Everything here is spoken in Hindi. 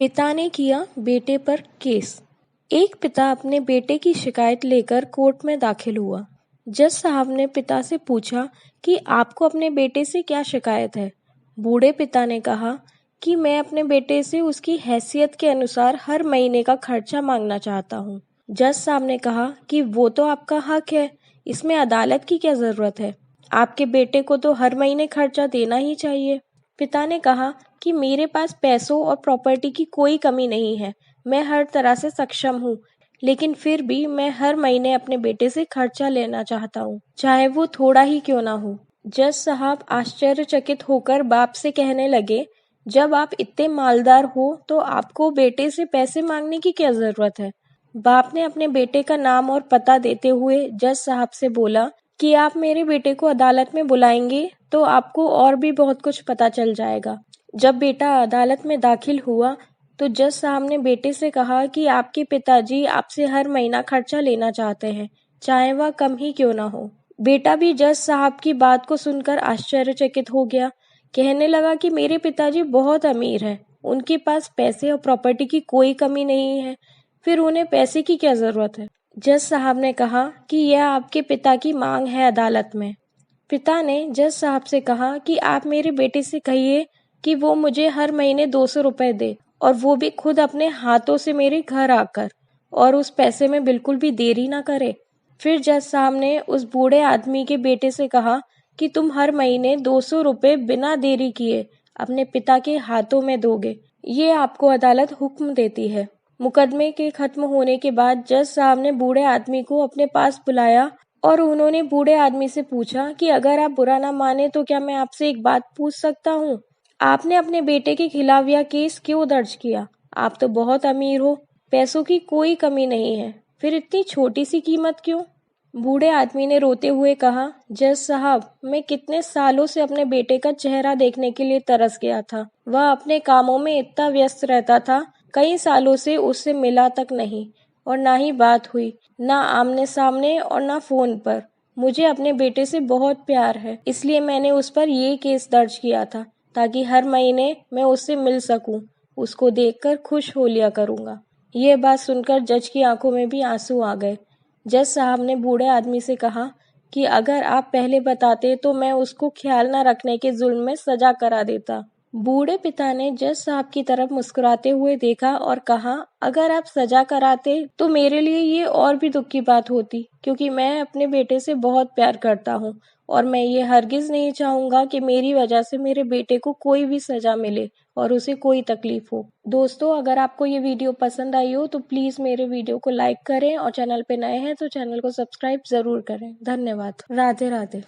पिता ने किया बेटे पर केस। एक पिता अपने बेटे की शिकायत लेकर कोर्ट में दाखिल हुआ। जज साहब ने पिता से पूछा कि आपको अपने बेटे से क्या शिकायत है। बूढ़े पिता ने कहा कि मैं अपने बेटे से उसकी हैसियत के अनुसार हर महीने का खर्चा मांगना चाहता हूँ। जज साहब ने कहा कि वो तो आपका हक है, इसमें अदालत की क्या जरूरत है, आपके बेटे को तो हर महीने खर्चा देना ही चाहिए। पिता ने कहा कि मेरे पास पैसों और प्रॉपर्टी की कोई कमी नहीं है, मैं हर तरह से सक्षम हूँ, लेकिन फिर भी मैं हर महीने अपने बेटे से खर्चा लेना चाहता हूँ, चाहे वो थोड़ा ही क्यों ना हो। जज साहब आश्चर्यचकित होकर बाप से कहने लगे, जब आप इतने मालदार हो तो आपको बेटे से पैसे मांगने की क्या जरूरत है। बाप ने अपने बेटे का नाम और पता देते हुए जज साहब से बोला कि आप मेरे बेटे को अदालत में बुलाएंगे तो आपको और भी बहुत कुछ पता चल जाएगा। जब बेटा अदालत में दाखिल हुआ तो जज साहब ने बेटे से कहा कि आपके पिताजी आपसे हर महीना खर्चा लेना चाहते हैं, चाहे वह कम ही क्यों ना हो। बेटा भी जज साहब की बात को सुनकर आश्चर्यचकित हो गया। कहने लगा कि मेरे पिताजी बहुत अमीर हैं, उनके पास पैसे और प्रॉपर्टी की कोई कमी नहीं है, फिर उन्हें पैसे की क्या जरूरत है। जज साहब ने कहा कि यह आपके पिता की मांग है अदालत में। पिता ने जज साहब से कहा कि आप मेरे बेटे से कहिए कि वो मुझे हर महीने 200 रुपए दे, और वो भी खुद अपने हाथों से मेरे घर आकर, और उस पैसे में बिल्कुल भी देरी ना करे। फिर जज साहब ने उस बूढ़े आदमी के बेटे से कहा कि तुम हर महीने 200 रुपए बिना देरी किए अपने पिता के हाथों में दोगे, ये आपको अदालत हुक्म देती है। मुकदमे के खत्म होने के बाद जज साहब ने बूढ़े आदमी को अपने पास बुलाया और उन्होंने बूढ़े आदमी से पूछा कि अगर आप बुरा ना माने तो क्या मैं आपसे एक बात पूछ सकता हूँ, आपने अपने बेटे के खिलाफ यह केस क्यों दर्ज किया। आप तो बहुत अमीर हो, पैसों की कोई कमी नहीं है, फिर इतनी छोटी सी कीमत क्यों। बूढ़े आदमी ने रोते हुए कहा, जज साहब, मैं कितने सालों से अपने बेटे का चेहरा देखने के लिए तरस गया था। वह अपने कामों में इतना व्यस्त रहता था, कई सालों से उससे मिला तक नहीं, और ना ही बात हुई, ना आमने सामने और ना फोन पर। मुझे अपने बेटे से बहुत प्यार है, इसलिए मैंने उस पर ये केस दर्ज किया था, ताकि हर महीने मैं उससे मिल सकूं, उसको देखकर खुश हो लिया करूंगा। ये बात सुनकर जज की आंखों में भी आंसू आ गए। जज साहब ने बूढ़े आदमी से कहा कि अगर आप पहले बताते तो मैं उसको ख्याल न रखने के जुल्म में सजा करा देता। बूढ़े पिता ने जज साहब की तरफ मुस्कुराते हुए देखा और कहा, अगर आप सजा कराते तो मेरे लिए ये और भी दुख की बात होती, क्योंकि मैं अपने बेटे से बहुत प्यार करता हूँ और मैं ये हरगिज नहीं चाहूंगा कि मेरी वजह से मेरे बेटे को कोई भी सजा मिले और उसे कोई तकलीफ हो। दोस्तों, अगर आपको ये वीडियो पसंद आई हो तो प्लीज मेरे वीडियो को लाइक करें और चैनल पे नए हैं तो चैनल को सब्सक्राइब जरूर करें। धन्यवाद। राधे राधे।